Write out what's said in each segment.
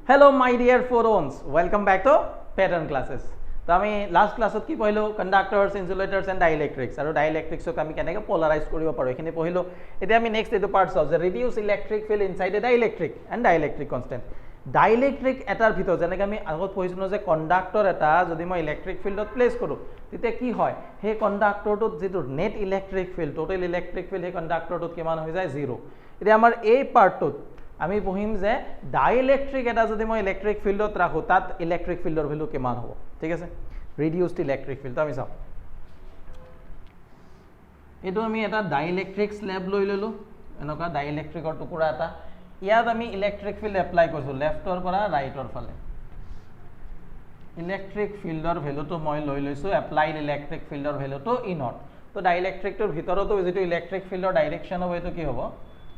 Hello my dear photons, welcome back to pattern classes. তো আমি last ক্লাছত কি পঢ়িলো কন্ডাক্টৰছ ইনসুলেটৰছ এন্ড ডাইইলেক্ট্ৰিক্স আৰু ডাইইলেক্ট্ৰিক্সক আমি কেনেকৈ পোলাৰাইজ কৰিব পাৰো এখিনি পঢ়িলো এতিয়া আমি নেক্সট এটো পাৰ্ট চাও যে reduce electric field inside a dielectric and dielectric constant dielectric এটাৰ ভিতৰত যেনেকৈ আমি আগত পঢ়িছিলো যে কন্ডাক্টৰ এটা যদি মই ইলেক্ট্ৰিক ফিল্ডত প্লেস কৰো তেতিয়া কি হয় সেই কন্ডাক্টৰটোত যেটো net electric field total electric field সেই কন্ডাক্টৰটোত কিমান হৈ যায় 0 এতিয়া আমাৰ এই পাৰ্টটোত আমি পঢ়িম যে ডাইইলেক্ট্ৰিক এটা যদি মই ইলেক্ট্ৰিক ফিল্ডত ৰাখো তাত ইলেক্ট্ৰিক ফিল্ডৰ ভ্যালু কিমান হ'ব ঠিক আছে reduced electric field তো আমি চাও এটো আমি এটা ডাইইলেক্ট্ৰিক স্ল্যাব লৈ ললো এনেকা ডাইইলেক্ট্ৰিকৰ টুকুৰা এটা ইয়াত আমি ইলেক্ট্ৰিক ফিল্ড এপ্লাই কৰিছো লেফটৰ পৰা ৰাইটৰ ফালে ইলেক্ট্ৰিক ফিল্ডৰ ভ্যালুটো মই লৈ লৈছো এপ্লাইড ইলেক্ট্ৰিক ফিল্ডৰ ভ্যালুটো ই নট তো ডাইইলেক্ট্ৰিকটোৰ ভিতৰতো যেটো ইলেক্ট্ৰিক ফিল্ডৰ ডাইৰেকশন হ'ব এটো কি হ'ব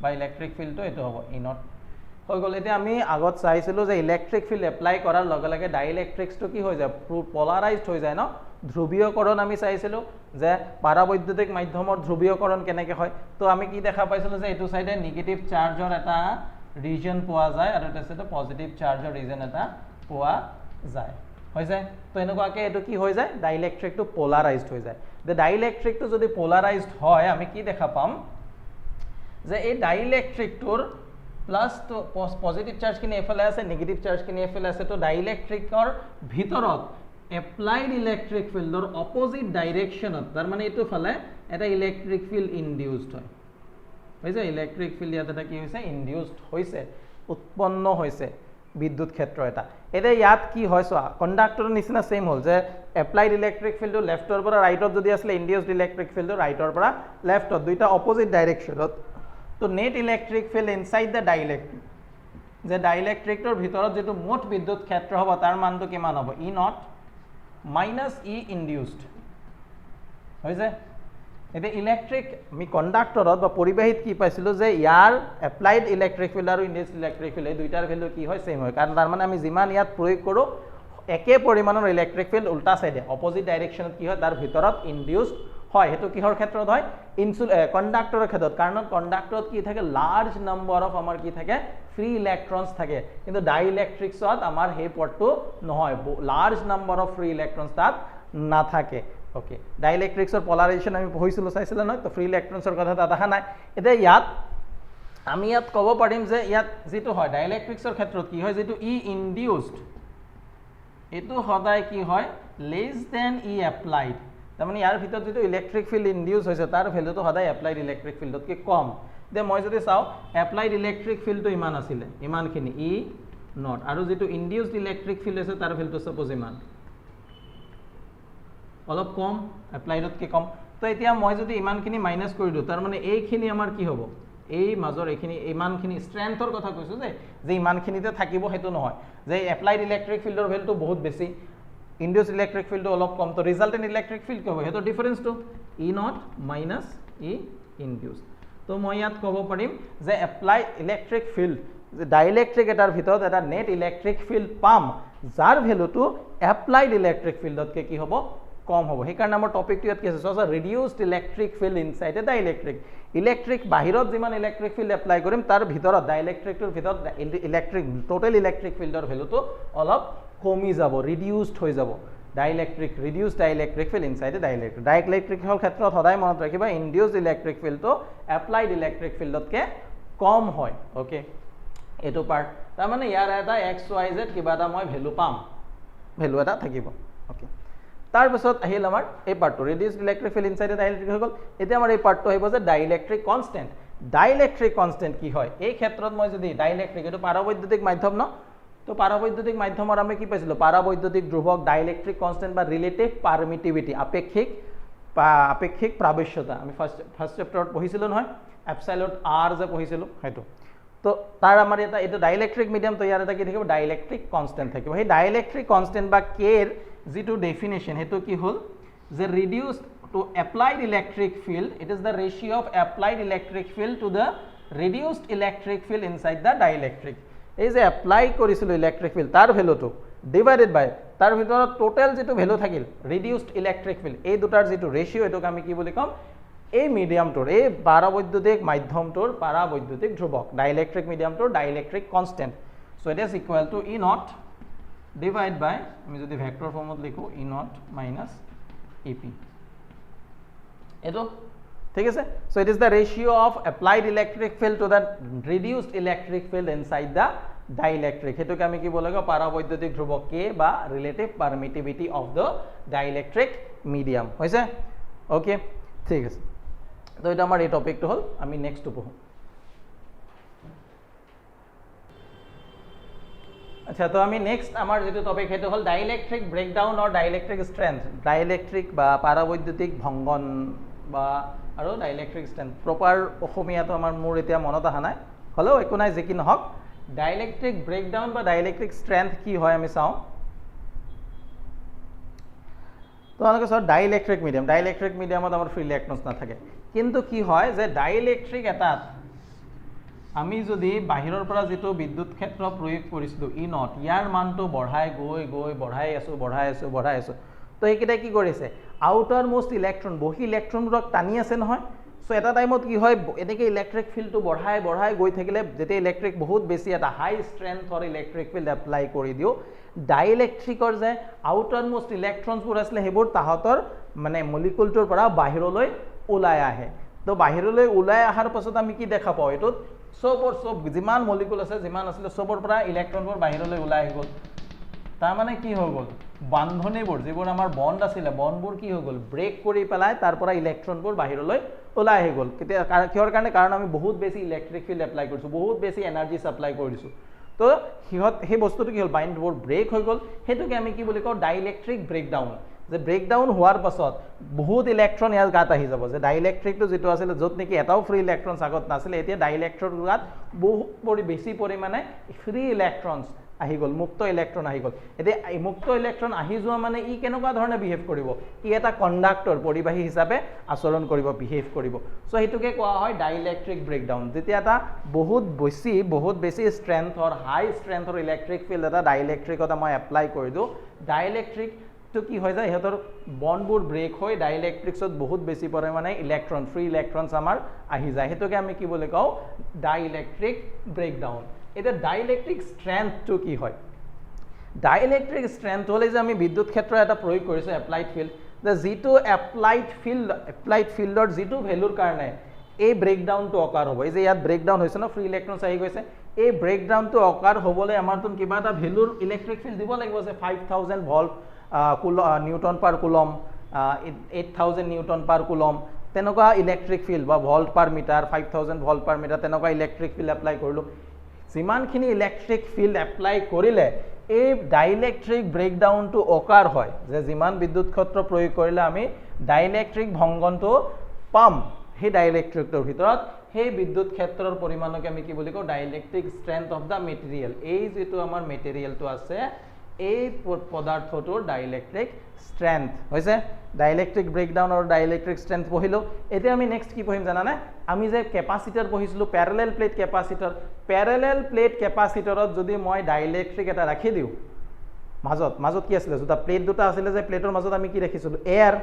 বা ইলেক্ট্ৰিক ফিল্ডটো এটো হ'ব ই নট হৈ গল এতিয়া আমি আগত চাইছিলো যে ইলেক্ট্ৰিক ফিল্ড এপ্লাই কৰাৰ লগে লগে ডাইইলেক্ট্ৰিক্সটো কি হৈ যায় পোলাৰাইজড হৈ যায় ন ধ্ৰুৱীয়কৰণ আমি চাইছিলো যে পাৰাবৈদ্যুতিক মাধ্যমৰ ধ্ৰুৱীয়কৰণ কেনেকৈ হয় তো আমি কি দেখা পাইছিলো যে এটো সাইডে নেগেটিভ চাৰ্জৰ এটা ৰিজন পোৱা যায় আৰু এটা সাইডে পজিটিভ চাৰ্জৰ ৰিজন এটা পোৱা যায় হৈ যায় তো এনেকুৱাকে এটো কি হৈ যায় ডাইইলেক্ট্ৰিকটো পোলাৰাইজড হৈ যায় যে ডাইইলেক্ট্ৰিকটো যদি পোলাৰাইজড হয় আমি কি দেখা পাম যে এই ডাইইলেক্ট্ৰিকটোৰ প্লাস তো পজিটিভ চাৰ্জ কিনে এফালে আছে নেগেটিভ চাৰ্জ কিনে এফালে আছে তো ডাইইলেক্ট্ৰিকৰ ভিতৰত এপ্লাইড ইলেক্ট্ৰিক ফিল্ডৰ অপোজিট ডাইৰেকশনত তাৰ মানে এটো ফালে এটা ইলেক্ট্ৰিক ফিল্ড ইনডিউসড হয় হৈছে ইলেক্ট্ৰিক ফিল্ড ইয়াত এটা কি হৈছে ইনডিউসড হৈছে উৎপন্ন হৈছে বিদ্যুৎ ক্ষেত্ৰ এটা এতিয়া ইয়াত কি হয় সো কন্ডাক্টৰৰ নিচিনা সেম হল যে এপ্লাইড ইলেক্ট্ৰিক ফিল্ড লেফটৰ পৰা ৰাইটত যদি আসলে ইনডিউসড ইলেক্ট্ৰিক ফিল্ড ৰাইটৰ পৰা লেফটত দুইটা অপোজিট ডাইৰেকশনত তো net electric field inside the dielectric যে ডাইইলেক্ট্ৰিকৰ ভিতৰত যেটো মোট বিদ্যুৎ ক্ষেত্ৰ হ'ব তাৰ মানটো কিমান হ'ব E not minus E induced হৈছে এতে ইলেক্ট্ৰিক আমি কন্ডাক্টৰত বা পৰিবাহিত কি পাইছিলো যে ইয়াৰ এপ্লাইড ইলেক্ট্ৰিক ফিল্ড আৰু ইনডিউসড ইলেক্ট্ৰিক ফিল্ড এই দুইটাৰ ভ্যালু কি হয় সেম হয় কাৰণ তাৰ মানে আমি যিমান ইয়াত প্ৰয়োগ কৰো একে পৰিমাণৰ ইলেক্ট্ৰিক ফিল্ড উল্টা সাইডে অপোজিট ডাইৰেকশনত কি হয় তাৰ ভিতৰত ইনডিউসড হয় হেতু কিহৰ ক্ষেত্ৰত হয় কন্ডাক্টৰৰ ক্ষেত্ৰত কাৰণ কন্ডাক্টৰত কি থাকে লাৰ্জ নাম্বাৰ অফ আমাৰ কি থাকে ফ্ৰী ইলেক্ট্ৰনছ থাকে কিন্তু ডাইইলেক্ট্ৰিক্সত আমাৰ হে পটটো নহয় large number of free electrons তাত নাথাকে ওকে ডাইইলেক্ট্ৰিক্সৰ পোলাৰাইজেশন আমি পঢ়িছিলো চাইছিলা নহয় তো ফ্ৰী ইলেক্ট্ৰনছৰ কথা তাত আহা নাই এতিয়া ইয়াত আমি ইয়াত ক'ব পাৰিম যে ইয়াত যেটো হয় ডাইইলেক্ট্ৰিক্সৰ ক্ষেত্ৰত কি হয় যেটো ই ইনডিউসড এটো সদায় কি হয় লেস দেন ই এপ্লাইড তাৰ মানে ইয়াৰ ভিতৰত যেটো ইলেক্ট্ৰিক ফিল্ড ইনডিউস হৈছে তাৰ ভ্যালুটো সদায় এপ্লাইড ইলেক্ট্ৰিক ফিল্ডতকৈ কম দে মই যদি চাও এপ্লাইড ইলেক্ট্ৰিক ফিল্ডটো ইমান আছিল ইমানখিনি ই নট আৰু যেটো ইনডিউসড ইলেক্ট্ৰিক ফিল্ড আছে তাৰ ভ্যালুটো সাপোজ ইমান অলপ কম এপ্লাইডতকৈ কম তো এতিয়া মই যদি ইমানখিনি মাইনাস কৰি দিও তাৰ মানে এইখিনি আমাৰ কি হ'ব এই মাজৰ এইখিনি ইমানখিনি স্ট্ৰেংথৰ কথা কৈছো যে ইমানখিনিতে থাকিব হেতু নহয় যে এপ্লাইড ইলেক্ট্ৰিক ফিল্ডৰ ভ্যালুটো বহুত বেছি induced electric field অলপ কম তো resultant electric field কব হেতো ডিফারেন্স তো E naught minus E induced তো মই ইয়াত কব পাৰিম যে এপ্লাই ইলেক্ট্ৰিক ফিল্ড যে ডাইইলেক্ট্ৰিক এটাৰ ভিতৰত এটা নেট ইলেক্ট্ৰিক ফিল্ড পাম যাৰ ভ্যালুটো এপ্লাইড ইলেক্ট্ৰিক ফিল্ডতকৈ কি হ'ব কম হ'ব সেই কাৰণে আমাৰ টপিকটো ইয়াত কি আছে so reduced electric field inside a dielectric electric বাহিৰত যিমান ইলেক্ট্ৰিক ফিল্ড এপ্লাই কৰিম তাৰ ভিতৰত ডাইইলেক্ট্ৰিকটোৰ ভিতৰত ইলেক্ট্ৰিক টোটাল ইলেক্ট্ৰিক ফিল্ডৰ ভ্যালুটো অলপ কমি যাব ৰিডিউসড হৈ যাব ডাইইলেক্ট্ৰিক ৰিডিউসড ডাইইলেক্ট্ৰিক ফিল্ড ইনসাইড এ ডাইইলেক্ট্ৰিক ডাইইলেক্ট্ৰিক হল ক্ষেত্ৰত সদায় মনত ৰাখিবা ইনডিউসড ইলেক্ট্ৰিক ফিল্ডটো এপ্লাইড ইলেক্ট্ৰিক ফিল্ডতকৈ কম হয় ওকে এটো পাৰ্ট তাৰ মানে ইয়াৰ এটা এক্স ওয়াই জেড কিবা এটা মই ভ্যালু পাম ভ্যালু এটা থাকিব ওকে তাৰ পিছত আহিল আমাৰ এই পাৰ্টটো ৰিডিউসড ইলেক্ট্ৰিক ফিল্ড ইনসাইড এ ডাইইলেক্ট্ৰিক হৈ গল এতিয়া আমাৰ এই পাৰ্টটো আহিব যে ডাইইলেক্ট্ৰিক কনস্ট্যান্ট ডাইইলেক্ট্ৰিক কনস্ট্যান্ট কি হয় এই ক্ষেত্ৰত মই যদি ডাইইলেক্ট্ৰিক এটো পাৰবৈদ্যুতিক মাধ্যম ন তো পাৰবৈদ্যুতিক মাধ্যমৰ আমি কি পাইছিলো পাৰবৈদ্যুতিক ধ্ৰুৱক ডাইইলেক্ট্ৰিক কনস্ট্যান্ট বা ৰিলেটিভ পাৰমিটিভিটি আপেক্ষিক প্ৰাবশ্যতা আমি ফাৰ্স্ট চেপ্টাৰত পঢ়িছিলো নহয় এপসাইলন আৰ যে পঢ়িছিলো হেতু তো তাৰ আমাৰ এটা ডাইইলেক্ট্ৰিক মিডিয়াম তো ইয়াৰ এটা কি থাকিব ডাইইলেক্ট্ৰিক কনস্ট্যান্ট থাকিব সেই ডাইইলেক্ট্ৰিক কনস্ট্যান্ট বা কেৰ যেটো ডেফিনেশন হেতু কি হল যে reduced to applied electric field it is the ratio of applied electric field to the reduced electric field inside the dielectric এই যে এপ্লাই কৰিছিলো ইলেক্ট্ৰিক ফিল্ড তাৰ ভ্যালুটো ডিভাইডেড বাই তাৰ ভিতৰত টোটাল যেটো ভ্যালু থাকিল ৰিডিউসড ইলেক্ট্ৰিক ফিল্ড এই দুটাৰ যেটো ৰেশিও এটোক আমি কি বুলি কম এই মিডিয়ামটোৰ এই পাৰবৈদ্যুতিক মাধ্যমটোৰ পাৰবৈদ্যুতিক ধ্ৰুৱক ডাইইলেক্ট্ৰিক মিডিয়ামটোৰ dielectric constant so it is equal to E naught divide by আমি যদি ভেক্টর ফর্মত লিখো ই নট মাইনাস ইপি এটো ঠিক আছে so it is the ratio of applied electric field to the reduced electric field inside the dielectric হেতুকে আমি কি বলবো পারবৈদ্যুতিক ধ্রুবক কে বা relative permittivity of the dielectric medium হইছে ওকে ঠিক আছে তো এটা আমার এই টপিকটো হল আমি নেক্সট পঢ়ো আচ্ছা তো আমি নেক্সট আমার যেটো টপিক হেতু হল dielectric breakdown or dielectric strength dielectric বা পারবৈদ্যুতিক ভঙ্গন বা আৰু ডাইইলেকট্ৰিক স্ট্ৰেংথ প্ৰপাৰ অসমীয়াটো আমাৰ মোৰ এতিয়া মনত আহা নাই হলেও একো নাই যে কি নহক ডাইইলেকট্রিক ব্রেকডাউন বা ডাইইলেকট্রিক স্ট্রেংথ কি হয় আমি চাও তো আমাকে সব ডাইইলেকট্রিক মিডিয়ামত আমার ফ্রি ইলেকট্রনস না থাকে কিন্তু কি হয় যে ডাইইলেকট্রিক এটাত আমি যদি বাহিৰৰ পৰা যেটো বিদ্যুৎ ক্ষেত্ৰ প্ৰয়োগ কৰিছিলো ই নট ইয়াৰ মানটো বঢ়াই গৈ বঢ়াই আছো তো এইকেইটা কি কৰিছে আউটাৰ মোস্ট ইলেক্ট্ৰন বহি ইলেক্ট্ৰনবোৰক টানি আছে নহয় সো এটা টাইমত কি হয় এনেকে ইলেক্ট্ৰিক ফিল্ডটো বঢ়াই গৈ থাকিলে যেতে ইলেক্ট্ৰিক বহুত বেছি এটা হাই ষ্ট্ৰেংথৰ ইলেক্ট্ৰিক ফিল্ড এপ্লাই কৰি দিও ডাইইলেক্ট্ৰিকৰ যে আউটাৰ মোস্ট ইলেক্ট্ৰনবোৰ আছিল হেবোৰ তাহতৰ মানে মলিকুলটোৰ পৰা বাহিৰলৈ ওলাই আহে তো বাহিৰলৈ ওলাই আহাৰ পাছত আমি কি দেখা পাও এটোত সব যিমান মলিকুল আছে যিমান আছিল সবৰ পৰা ইলেক্ট্ৰনবোৰ বাহিৰলৈ ওলাই আহি গল তাৰ মানে কি হৈ গল বান্ধনীবোৰ যিবোৰ আমাৰ বন্ড আছিল বন্ডবোৰ কি হৈ গল ব্ৰেক কৰি পেলাই তাৰ পৰা ইলেক্ট্ৰনবোৰ বাহিৰলৈ ওলাই আহি গল কিহৰ কাৰণে কাৰণ আমি বহুত বেছি ইলেক্ট্ৰিক ফিল্ড এপ্লাই কৰিছো বহুত বেছি এনাৰ্জি সাপ্লাই কৰিছো তো হিহত হে বস্তুটো কি হল বাইন্ডবোৰ ব্ৰেক হৈ গল হেতুকে আমি কি বুলি কও ডাইইলেকট্ৰিক ব্ৰেকডাউন যে ব্ৰেকডাউন হোৱাৰ পাছত বহুত ইলেক্ট্ৰন ইয়াৰ গাত আহি যাব যে ডাইইলেকট্ৰিকটো যেটো আছিল যত নেকি এটাও ফ্ৰী ইলেক্ট্ৰন আগত নাছিল এতিয়া ডাইইলেকট্ৰিক গাত বহুত বেছি পৰিমাণে ফ্ৰী ইলেক্ট্ৰনস আহি গল মুক্ত ইলেক্ট্ৰন আহি গল এতিয়া এই মুক্ত ইলেক্ট্ৰন আহি যোৱা মানে ই কেনেকুৱা ধৰণে বিহেভ কৰিব ই এটা কণ্ডাক্টৰ পৰিবাহী হিচাপে আচৰণ কৰিব বিহেভ কৰিব সো হেতুকে কোৱা হয় ডাইইলেকট্ৰিক ব্ৰেকডাউন যেতিয়া এটা বহুত বেছি ষ্ট্ৰেংথৰ হাই ষ্ট্ৰেংথৰ ইলেক্ট্ৰিক ফিল্ড এটা ডাইইলেকট্ৰিকত মই এপ্লাই কৰি দিও ডাইইলেকট্ৰিক তো কি হয় যায় ইহতৰ বন্ডবোৰ ব্ৰেক হৈ ডাইইলেকট্ৰিক্সত বহুত বেছি পৰিমাণে ইলেক্ট্ৰন ফ্ৰী ইলেক্ট্ৰনস আমাৰ আহি যায় হেতুকে আমি কি বুলি কও ডাইইলেকট্ৰিক ব্ৰেকডাউন এটা ডাইইলেকট্ৰিক স্ট্ৰেংথটো কি হয় ডাইইলেকট্ৰিক স্ট্ৰেংথ হলে যে আমি বিদ্যুৎ ক্ষেত্ৰ এটা প্ৰয়োগ কৰিছো এপ্লাইড ফিল্ড যে যেটো এপ্লাইড ফিল্ডৰ যেটো ভ্যালুৰ কাৰণে এই ব্ৰেকডাউনটো অকাৰ হ'ব এই যে ইয়াত ব্ৰেকডাউন হৈছে ন ফ্ৰী ইলেক্ট্ৰনস আহি গৈছে এই ব্ৰেকডাউনটো অকাৰ হ'বলৈ আমাৰটোন কিবা এটা ভ্যালুৰ ইলেক্ট্ৰিক ফিল্ড দিব লাগিব যে 5000 ভোল্ট নিউটন পাৰ কুলম 8000 নিউটন পাৰ কুলম তেনেকুৱা ইলেক্ট্ৰিক ফিল্ড বা ভোল্ট পাৰ মিটাৰ 5000 ভোল্ট পাৰ মিটাৰ তেনেকুৱা ইলেক্ট্ৰিক ফিল্ড এপ্লাই কৰিলো যিমানখিনি ইলেক্ট্ৰিক ফিল্ড এপ্লাই কৰিলে এই ডাইইলেকট্ৰিক ব্ৰেকডাউনটো অকাৰ হয় যে যিমান বিদ্যুৎ ক্ষেত্ৰ প্ৰয়োগ কৰিলে আমি ডাইইলেকট্ৰিক ভংগনটো পাম হে ডাইইলেকট্ৰিকটোৰ ভিতৰত হে বিদ্যুৎ ক্ষেত্ৰৰ পৰিমাণকে আমি কি বুলি কও ডাইইলেকট্ৰিক ষ্ট্ৰেংথ অফ দা মেটেৰিয়েল এই যেটো আমাৰ মেটেৰিয়েলটো আছে এই পদাৰ্থটোৰ ডাইইলেকট্ৰিক স্ট্ৰেংথ হৈছে ডাইইলেকট্ৰিক ব্ৰেকডাউন আৰু ডাইইলেকট্ৰিক স্ট্ৰেংথ পঢ়িলো এতিয়া আমি নেক্সট কি পঢ়িম জানা না আমি যে ক্যাপাসিটৰ পঢ়িছিলো প্যাৰালেল প্লেট ক্যাপাসিটৰত যদি মই ডাইইলেকট্ৰিক এটা ৰাখি দিও মাজত কি আছিল যেটা প্লেট দুটা আছিল যে প্লেটৰ মাজত আমি কি ৰাখিছিলো এয়াৰ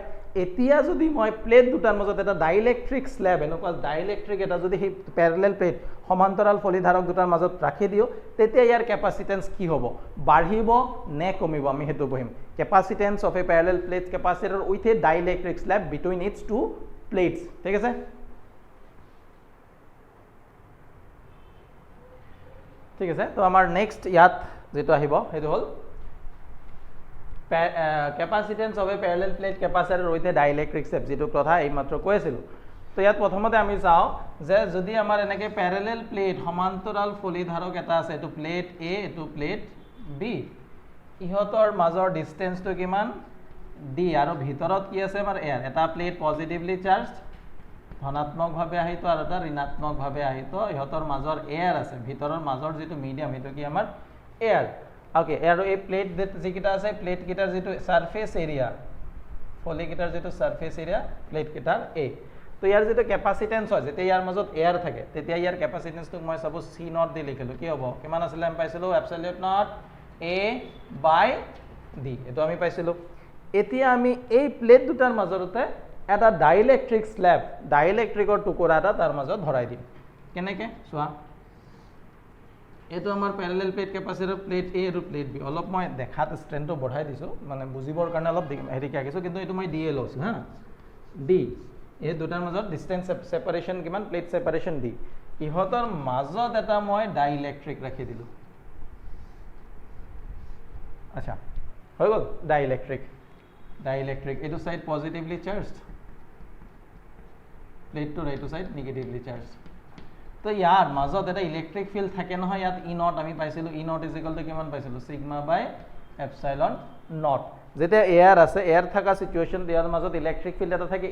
এতিয়া যদি মই প্লেট দুটাৰ মাজত এটা ডাইইলেকট্ৰিক স্ল্যাব এনেকুৱা ডাইইলেকট্ৰিক এটা যদি হে প্যাৰালেল প্লেট সমান্তৰাল ফলিধাৰক দুটাৰ মাজত ৰাখি দিও তেতিয়া ইয়াৰ ক্যাপাসিটেন্স কি হ'ব বাঢ়িব নে কমিব আমি হেতু পঢ়িম capacitance of a parallel plate capacitor with a dielectric slab between its two plates ঠিক আছে ঠিক আছে তো আমাৰ নেক্সট ইয়াত যেটো আহিব হেতু হল capacitance of a parallel plate capacitor with a dielectric step যেটো কথা এই মাত্ৰ কৈছিলো তো ইয়াত প্ৰথমতে আমি চাও যে যদি আমাৰ এনেকে প্যাৰালেল প্লেট সমান্তৰাল ফলিধাৰক এটা আছে এটো প্লেট A এটো প্লেট B ইহতৰ মাজৰ ডিসটেন্সটো কিমান D আৰু ভিতৰত কি আছে আমাৰ এয়াৰ এটা প্লেট পজিটিভলি চাৰ্জড ধনাত্মক ভাবে আহিতো আৰু এটা ঋণাত্মক ভাবে আহিতো ইহতৰ মাজৰ এয়াৰ আছে ভিতৰৰ মাজৰ যেটো মিডিয়াম হেতু কি আমাৰ এয়াৰ ওকে আৰু এই প্লেট যেকিটা আছে প্লেট কিটাৰ যেটো সাৰফেস এৰিয়া ফলি কিটাৰ যেটো সাৰফেস এৰিয়া প্লেট কিটাৰ A তো ইয়াৰ যেটো ক্যাপাসিটেন্স হয় যেতে ইয়াৰ মাজত এয়াৰ থাকে তেতিয়া ইয়াৰ ক্যাপাসিটেন্সটো মই সাপোজ C0 দি লিখিলো কি হ'ব কিমান আছিল আমি পাইছিলো epsilon naught A by D এটো আমি পাইছিলো এতিয়া আমি এই প্লেট দুটাৰ মাজৰতে এটা ডাইইলেকট্ৰিক স্ল্যাব ডাইইলেকট্ৰিকৰ টুকুৰা এটা তাৰ মাজত ধৰাই দিম কেনেকে চোৱা এইটো আমাৰ প্যাৰেলাল প্লেট কেপাচিটৰ প্লেট এ আৰু প্লেট বি অলপ মই দেখাত ষ্ট্ৰেন্থটো বঢ়াই দিছোঁ মানে বুজিবৰ কাৰণে অলপ হেৰিকে আঁকিছোঁ কিন্তু এইটো মই ডি এ লৈছোঁ হা ডি এই দুটাৰ মাজত ডিষ্টেঞ্চ ছেপাৰেশ্যন কিমান প্লেট ছেপাৰেশ্যন ডি ইহঁতৰ মাজত এটা মই ডাইইলেক্ট্ৰিক ৰাখি দিলোঁ আচ্ছা হৈ গ'ল ডাইইলেক্ট্ৰিক এইটো সাইড পজিটিভলি চাৰ্জড প্লেটটোৰ এইটো সাইড নিগেটিভলি চাৰ্জড তো ইয়াৰ মাজত এটা ইলেক্ট্ৰিক ফিল্ড থাকে নহয় ইয়াত ই নট আমি পাইছিলোঁ ই নট ইজ ইকুৱেল টু কিমান পাইছিলোঁ সিগমা বাই এপসাইলন নট যেতিয়া এয়াৰ আছে এয়াৰ থকা সিচুৱেশ্যন ইয়াৰ মাজত ইলেক্ট্ৰিক ফিল্ড এটা থাকে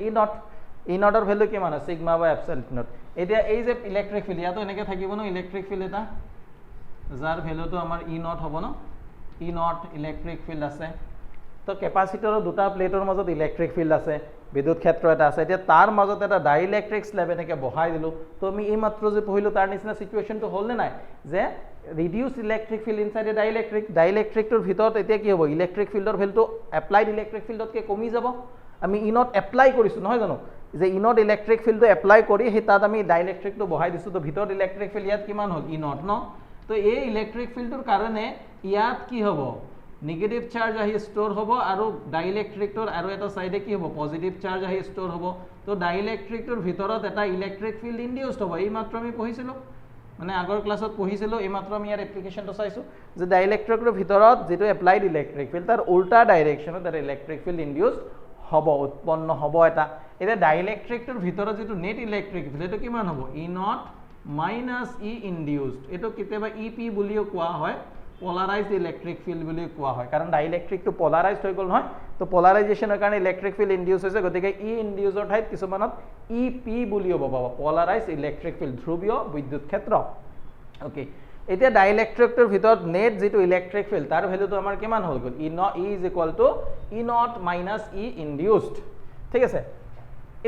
ই নটৰ ভ্যালু কিমান আছে সিগমা বাই এপসাইলন নট এতিয়া এই যে ইলেক্ট্ৰিক ফিল্ড ইয়াতো এনেকৈ থাকিব ন ইলেক্ট্ৰিক ফিল্ড এটা যাৰ ভ্যালুটো আমাৰ ই নট হ'ব ন ই নট ইলেক্ট্ৰিক ফিল্ড আছে তো কেপাচিটৰৰ দুটা প্লেটৰ মাজত ইলেক্ট্ৰিক ফিল্ড আছে বিদ্যুৎ ক্ষেত্ৰ এটা আছে এতিয়া তাৰ মাজত এটা ডাইইলেক্ট্ৰিক স্ল্যাব এনেকৈ বহাই দিলোঁ তো আমি এই মাত্ৰ যে পঢ়িলোঁ তাৰ নিচিনা সিচুৱেশ্যনটো হ'ল নে নাই যে reduce electric field inside a ডাইইলেক্ট্ৰিকটোৰ ভিতৰত এতিয়া কি হ'ব ইলেক্ট্ৰিক ফিল্ডৰ ভ্যালুটো এপ্লাইড ইলেক্ট্ৰিক ফিল্ডতকৈ কমি যাব আমি ই নট এপ্লাই কৰিছোঁ নহয় জানো যে ই নট ইলেক্ট্ৰিক ফিল্ডটো এপ্লাই কৰি সেই তাত আমি ডাইইলেক্ট্ৰিকটো বহাই দিছোঁ তো ভিতৰত ইলেক্ট্ৰিক ফিল্ড ইয়াত কিমান হ'ল ই নট ন তো এই ইলেক্ট্ৰিক ফিল্ডটোৰ কাৰণে ইয়াত কি হ'ব নিগেটিভ চাৰ্জ আহি ষ্ট'ৰ হ'ব আৰু ডাইইলেক্ট্ৰিকটোৰ আৰু এটা সাইডে কি হ'ব পজিটিভ চাৰ্জ আহি ষ্ট'ৰ হ'ব তো ডাইইলেক্ট্ৰিকটোৰ ভিতৰত এটা ইলেক্ট্ৰিক ফিল্ড ইনডিউসড হ'ব এই মাত্ৰ আমি পঢ়িছিলোঁ মানে আগৰ ক্লাছত পঢ়িছিলোঁ এই মাত্ৰ আমি ইয়াৰ এপ্লিকেশ্যনটো চাইছোঁ যে ডাইইলেক্ট্ৰিকৰ ভিতৰত যেটো এপ্লাইড ইলেক্ট্ৰিক ফিল্ড তাৰ উল্টা ডাইৰেকশ্যনত এটা ইলেক্ট্ৰিক ফিল্ড ইনডিউসড হ'ব উৎপন্ন হ'ব এটা এতিয়া ডাইইলেক্ট্ৰিকটোৰ ভিতৰত যেটো নেট ইলেক্ট্ৰিক ফিল্ড এটো কিমান হ'ব E naught minus E induced এটো কেতিয়াবা ই পি বুলিও কোৱা হয় polarized electric field বুলি কোৱা হয় কাৰণ ডাইইলেক্ট্ৰিকটো polarized হৈ গ'ল নহয় তো polarization-ৰ কাৰণে ইলেক্ট্ৰিক ফিল্ড ইনডিউস হৈছে গতিকে ই ইনডিউসৰ ঠাইত কিছুমানত ই পি বুলিও পাব polarized electric field ধ্ৰুৱীয় বিদ্যুৎ ক্ষেত্ৰ ওকে এতিয়া ডাইইলেক্ট্ৰিকটোৰ ভিতৰত নেট যেটো ইলেক্ট্ৰিক ফিল্ড তাৰ ভ্যালুটো আমাৰ কিমান হ'ল গ'ল E is equal to E naught minus E induced ঠিক আছে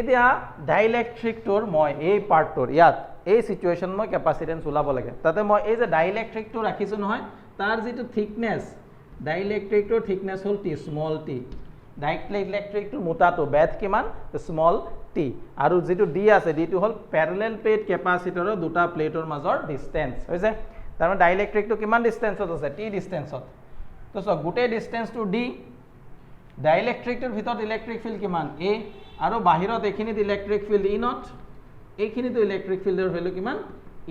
এতিয়া ডাইইলেক্ট্ৰিকটোৰ মই এই পাৰ্টটোৰ ইয়াত এই সিচুৱেশ্যন মই কেপাসিটেন্স ওলাব লাগে তাতে মই এই যে ডাইইলেক্ট্ৰিকটো ৰাখিছোঁ নহয় তাৰ যেটো থিকনেস ডাইইলেক্ট্ৰিকটোৰ থিকনেস হ'ল টি স্মল টি ডাইইলেক্ট্ৰিকটোৰ মোটাটো বেধ কিমান স্মল টি আৰু যেটো ডি আছে ডিটো হ'ল প্যাৰেলাল প্লেট কেপাচিটৰৰ দুটা প্লেটৰ মাজৰ ডিসটেন্স হৈছে তাৰ মানে ডাইইলেক্ট্ৰিকটো কিমান ডিসটেন্সত আছে টি ডিসটেন্সত তো সব গুটে ডিসটেন্সটো ডি ডাইইলেক্ট্ৰিকটোৰ ভিতৰত ইলেক্ট্ৰিক ফিল্ড কিমান এ আৰু বাহিৰত এখিনিত ইলেক্ট্ৰিক ফিল্ড ই নট এইখিনিতো ইলেক্ট্ৰিক ফিল্ডৰ ভ্যালু কিমান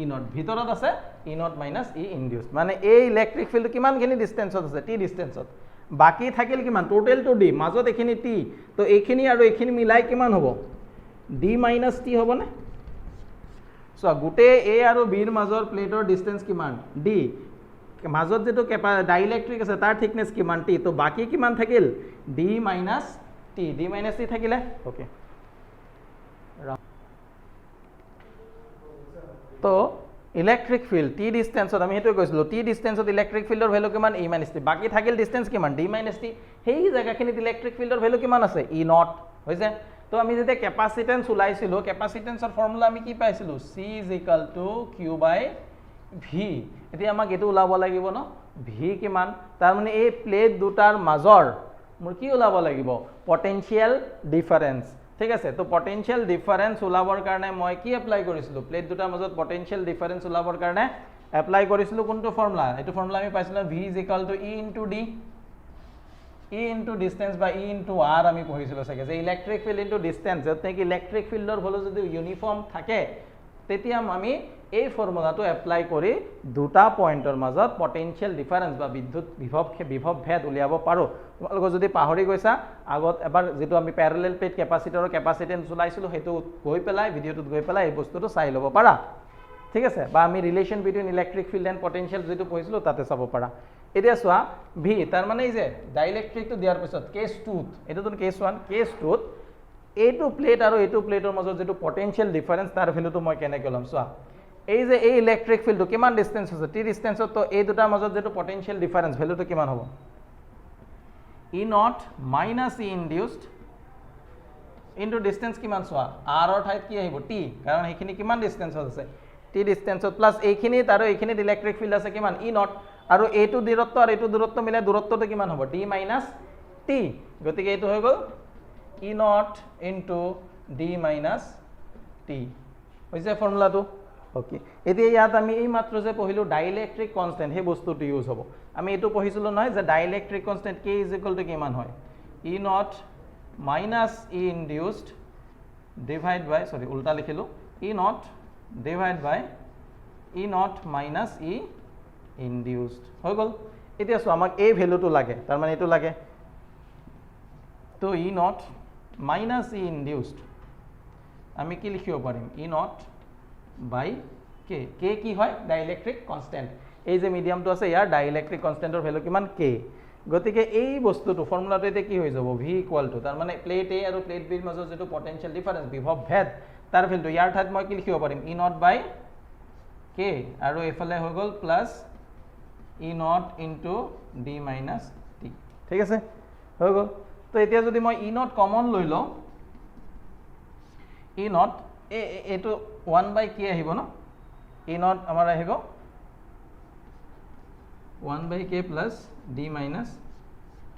ই নট ভিতৰত আছে E naught minus E induced মানে এই ইলেক্ট্ৰিক ফিল্ড কিমানখিনি ডিসটেন্সত আছে টি ডিসটেন্সত বাকি থাকিল কিমান টোটেল টু ডি মাজত এখিনি টি তো এইখিনি আৰু এইখিনি মিলাই কিমান হ'ব ডি মাইনাছ টি হ'ব নে সো গুটে এ আৰু বিৰ মাজৰ প্লেটৰ ডিসটেন্স কিমান ডি মাজত যেটো ডাইইলেক্ট্ৰিক আছে তাৰ থিকনেস কিমান টি তো বাকি কিমান থাকিল ডি মাইনাছ টি থাকিলে ওকে তো ইলেক্ট্ৰিক ফিল্ড টি ডিসটেন্সত আমি হেতু কৈছিলো টি ডিসটেন্সত ইলেক্ট্ৰিক ফিল্ডৰ ভ্যালু কিমান ই মাইনাছ টি বাকি থাকিল ডিসটেন্স কিমান ডি মাইনাছ টি সেই জায়গাখিনিত ইলেক্ট্ৰিক ফিল্ডৰ ভ্যালু কিমান আছে ই নট হৈছে তো আমি যেতিয়া কেপাসিটেন্স ওলাইছিলো কেপাসিটেন্সৰ ফৰ্মুলা আমি কি পাইছিলো C is equal to Q by V এতিয়া আমাক এটো ওলাব লাগিব ন ভি কিমান তাৰ মানে এই প্লেট দুটাৰ মাজৰ মোৰ কি ওলাব লাগিব পটেনশিয়াল ডিফাৰেন্স ঠিক আছে তো পটেনশিয়াল ডিফাৰেন্স ওলাবৰ কাৰণে মই কি এপ্লাই কৰিছিলো প্লেট দুটাৰ মাজত পটেনশিয়াল ডিফাৰেন্স ওলাবৰ কাৰণে এপ্লাই কৰিছিলো কোনটো ফৰ্মুলা এটো ফৰ্মুলা আমি পাইছিলো v = e * d e into distance by e into r আমি পঢ়িছিলো সকে যে ইলেক্ট্ৰিক ফিল্ড ইনটু ডিসটেন্স যতে কি ইলেক্ট্ৰিক ফিল্ডৰ ভ্যালু যদি ইউনিফৰ্ম থাকে তেতিয়া আমি এই ফৰ্মুলাটো এপ্লাই কৰি দুটা পইণ্টৰ মাজত পটেনশিয়াল ডিফাৰেন্স বা বিদ্যুৎ বিভৱ ভেদ উলিয়াব পাৰো তোমালোক যদি পাহৰি গৈছা আগত এবাৰ যেটো আমি প্যাৰেলাল প্লেট কেপাচিটৰৰ কেপাসিটেন্স ওলাইছিলো হেতু গৈ পেলাই ভিডিওটোত গৈ পেলাই এই বস্তুটো চাই ল'ব পাৰা ঠিক আছে বা আমি relation between electric field and potential যেটো পঢ়িছিলো তাতে চাব পাৰা এতিয়া সোয়া ভি তাৰ মানে এই যে ডাইইলেক্ট্ৰিকটো দিয়াৰ পিছত কেস 2 এটো কেস 1 কেস 2 এইটো প্লেট আৰু এইটো প্লেটৰ মাজত যেটো পটেনশিয়াল ডিফাৰেন্স তাৰ ভ্যালুটো মই কেনেকৈ লম সোয়া এই যে এই ইলেক্ট্ৰিক ফিল্ডটো কিমান ডিসটেন্স আছে টি ডিসটেন্সত তো এই দুটাৰ মাজত যেটো পটেনশিয়াল ডিফাৰেন্স ভ্যালুটো কিমান হ'ব E naught minus E induced into distance কিমান সোয়া r ৰ ঠাইত কি আহিব টি কাৰণ এইখিনি কিমান ডিসটেন্সত আছে টি ডিসটেন্সত প্লাস এইখিনি আৰু এইখিনিত ইলেক্ট্ৰিক ফিল্ড আছে কিমান ই নট আৰু এইটো দূৰত্ব আৰু এইটো দূৰত্ব মিলাই দূৰত্বটো কিমান হ'ব d মাইনাছ টি গতিকে এইটো হৈ গ'ল E naught into d minus T হৈছে ফৰ্মুলাটো ওকে এতিয়া ইয়াত আমি এই মাত্ৰ যে পঢ়িলো ডাইইলেক্ট্ৰিক কনষ্টেন্ট হে বস্তুটো ইউজ হ'ব আমি এটো পঢ়িছিলো নহয় যে ডাইইলেক্ট্ৰিক কনষ্টেন্ট k = কিমান হয় E naught minus E induced divide by sorry উল্টা লিখিলো E naught divide by E naught minus E induced হৈ গল এতিয়া সো আমাক এই ভ্যালুটো লাগে তার মানে এটো লাগে তো E naught minus E induced আমি কি লিখিব পারিম E naught by k k কি হয় ডাইইলেক্ট্রিক কনস্ট্যান্ট এই যে মিডিয়ামটো আছে ইয়াৰ ডাইইলেক্ট্ৰিক কনস্ট্যান্টৰ ভ্যালু কিমান k গতিকে এই বস্তুটো ফর্মুলাটো এতে কি হৈ যাব v = তার মানে প্লেট a আৰু প্লেট b ৰ মাজত যেটো পটেনশিয়াল ডিফাৰেন্স বিভৱ ভেদ তাৰ ভ্যালুটো ইয়াৰ ঠাইত মই কি লিখিব পাৰিম E naught by k আৰু এফালে হৈ গল plus E naught into d minus t ঠিক আছে হৈ গল তো এতিয়া যদি মই E naught কমন লৈ লও E naught এটো 1 by k আহিব ন E naught আমাৰ আহিব 1 by k plus d minus t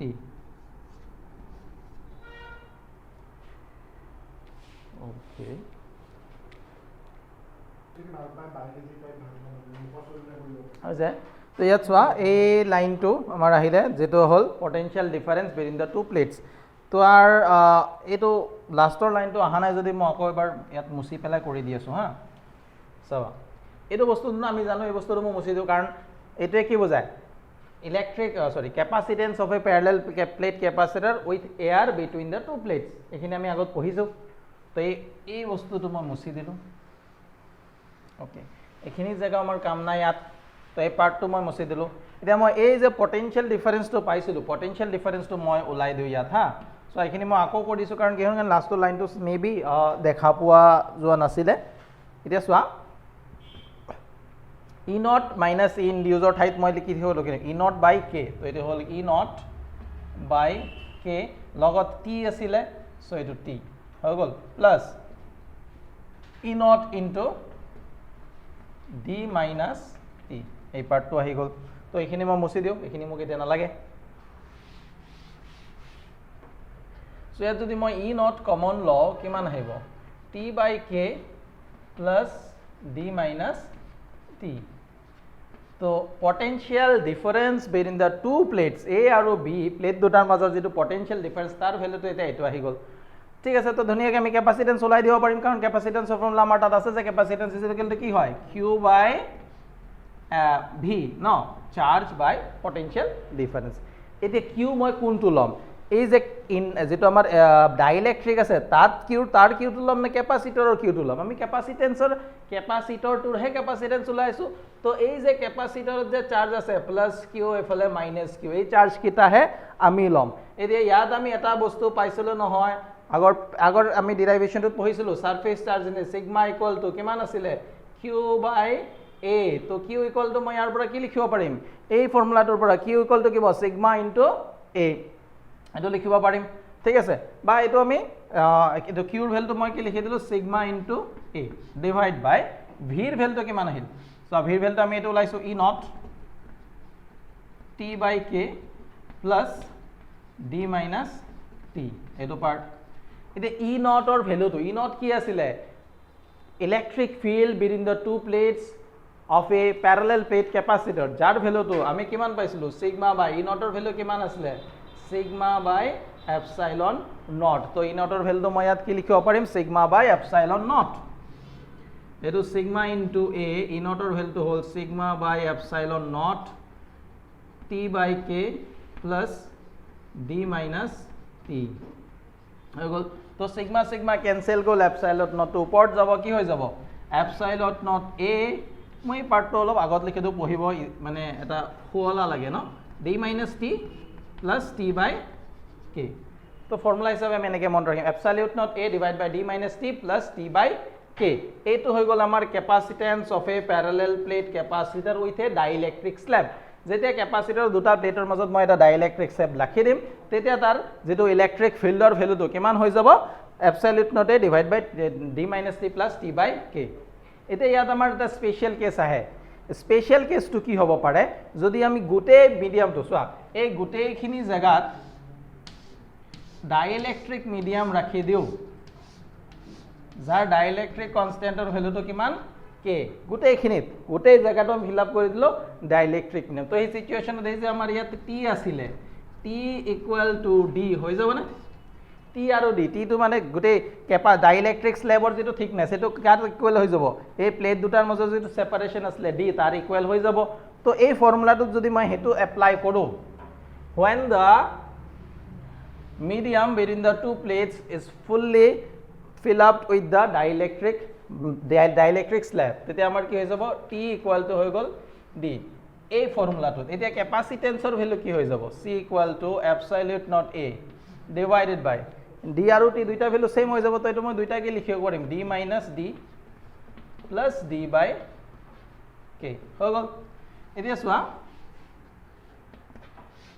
okay আছে তো ইয়াত চোৱা এই লাইনটো আমাৰ আহিলে যেটো হল potential difference between the two plates তো আৰ এটো লাস্টৰ লাইনটো আহা নাই যদি মই আকৌ এবাৰ ইয়াত মুছি পেলাই কৰি দি আছো হা চাবা এটো বস্তুটো আমি জানো এই বস্তুটো মই মুছি দিও কাৰণ এটোৱে কি বুজায় electric sorry capacitance of a parallel plate capacitor with air between the two plates এখানে আমি আগত পঢ়িছো তো এই বস্তুটো মই মুছি দিলো ওকে এখিনি জায়গা আমার কাম নাই ইয়াত তো এই পার্টটো মই মুছি দিলো এতিয়া মই এই যে পটেনশিয়াল ডিফারেন্সটো পাইছিলো পটেনশিয়াল ডিফারেন্সটো মই ওলাই দিও ইয়াত হা সো এখিনি মই আকৌ কৰি দিছো কাৰণ কি হ'ল লাষ্টৰ লাইনটো মেবি দেখা পোৱা যোৱা নাছিলে এতিয়া চোৱা E naught minus E induced or ঠাইত মই লিখি দিও লগে E naught by k তো এটো হল E naught by k লগত t আছিল সো এটো t হৈ গল plus E naught into d minus t এই পার্টটো আহি গল তো এখিনি মই মুছি দিও এখিনি মোক এটা না লাগে সো ইয়াত যদি মই E naught কমন ল কিমান আহিব t by k plus d minus t তো potential difference between the two plates a আৰু b প্লেট দুটাৰ মাজত যেটো পটেনশিয়াল ডিফাৰেন্স তাৰ ভ্যালুটো এটা এটো আহি গল ঠিক আছে তো ধুনিয়াকে আমি ক্যাপাসিটেন্স ওলাই দিব পাৰিম কাৰণ ক্যাপাসিটেন্সৰ ফৰ্মুলা আমাৰ তাত আছে যে ক্যাপাসিটেন্স ইকুৱেল টু কি হয় q by v ন চার্জ বাই পটেনশিয়াল ডিফারেন্স এতিয়া q মই কোনটো লম এই যে যেটো আমাৰ ডাইইলেক্ট্ৰিক আছে তাত তাৰ কিউটো লম না ক্যাপাসিটৰৰ কিউটো লম আমি ক্যাপাসিটৰটোৰ হে ক্যাপাসিটেন্স ওলাইছো তো এই যে ক্যাপাসিটৰত যে চার্জ আছে প্লাস কিউ এফালে মাইনাস কিউ এই চার্জ কিটা হে আমি লম এতিয়া ইয়াত আমি এটা বস্তু পাইছিলো নহয় আগৰ আমি ডেৰিভেশনটো পঢ়িছিলো surface charge in sigma equal to কিমান আছিল q বাই a তো q ইকুয়াল টু মই ইয়াৰ পৰা কি লিখিব পাৰিম এই ফৰ্মুলাটোৰ পৰা q ইকুয়াল টু কি হ'ব সিগমা ইনটু a এটো লিখিব পাৰিম ঠিক আছে বা এটো আমি এটো q ৰ ভ্যালুটো মই কি লিখি দিলো sigma into a divide by v ৰ ভ্যালুটো কিমান আহিল সো v ৰ ভ্যালুটো আমি এটো লাইছো E naught t by k plus d minus t এটো পার্ট এটা E naught or ভ্যালুটো E naught কি আছিল electric field between the two plates of a parallel plate capacitor যার ভ্যালুটো আমি কিমান পাইছিলো sigma by E naught or ভ্যালু কিমান আছিল সিগমা বাই এপসাইলন নট তো E naught or ভ্যালুটো মই ইয়াত কি লিখিব পাৰিম সিগমা বাই এপসাইলন নট এটো sigma into a E naught or ভ্যালুটো হল sigma by epsilon naught t by k plus d minus t হৈ গল তো সিগমা সিগমা ক্যান্সেল গল এপসাইলন নট ওপৰত যাব কি হৈ যাব এপসাইলন নট a মই পাৰ্টটো অলপ আগত লিখি দিও পঢ়িব মানে এটা খুৱলা লাগে ন d minus t plus t by k তো ফর্মুলা হিসাবে আমি এনেকে মন ৰাখিম epsilon naught a divide by d minus t plus t by k এইটো হৈ গল আমাৰ capacitance of a parallel plate capacitor with a dielectric slab যেতিয়া ক্যাপাসিটৰ দুটা প্লেটৰ মাজত মই এটা ডাইইলেক্ট্ৰিক স্ল্যাব ৰাখি দিম তেতিয়া তাৰ যেটো ইলেক্ট্ৰিক ফিল্ডৰ ভ্যালুটো কিমান হৈ যাব epsilon naught a divide by d minus t plus t by k এতিয়া ইয়াত আমাৰ এটা স্পেশাল কেস আহে স্পেশাল কেসটো কি হ'ব পাৰে যদি আমি গুটে মিডিয়ামটো চোৱা এই গুটেখিনি জায়গাত ডাইইলেক্ট্ৰিক মিডিয়াম ৰাখি দিও যাৰ ডাইইলেক্ট্ৰিক কনস্ট্যান্টৰ ভ্যালুটো কিমান কে গোটেইখিনিত গোটেই জায়গাটো আমি ফিল আপ কৰি দিলো ডাইলেক্ট্ৰিক মিডিয়াম তো এই সিচুৱেশ্যনত এই যে আমাৰ ইয়াত টি আছিলে টি ইকুৱেল টু ডি হৈ যাব না টি আৰু ডি টিটো মানে গোটেই ডাইলেক্ট্ৰিক স্লেবৰ যিটো থিকনেছ সেইটো কাৰ ইকুৱেল হৈ যাব এই প্লেট দুটাৰ মাজত যিটো সেপাৰেশ্যন আছিলে ডি তাৰ ইকুৱেল হৈ যাব তো এই ফৰ্মুলাটোত যদি মই হেতু এপ্লাই কৰো when the medium between the two plates is fully filled up with the dielectric slab তেতিয়া আমাৰ কি হৈ যাব T equal to হৈ গল D এই ফৰ্মুলাটোত এতিয়া ক্যাপাসিটেন্সৰ ভ্যালু কি হৈ যাব C equal to absolute not A divided by D আৰু T দুইটা ভ্যালু সেম হৈ যাব তো এটো মই দুইটাকে লিখিব পাৰিম D minus D plus D by K হৈ গল এতিয়া চোৱা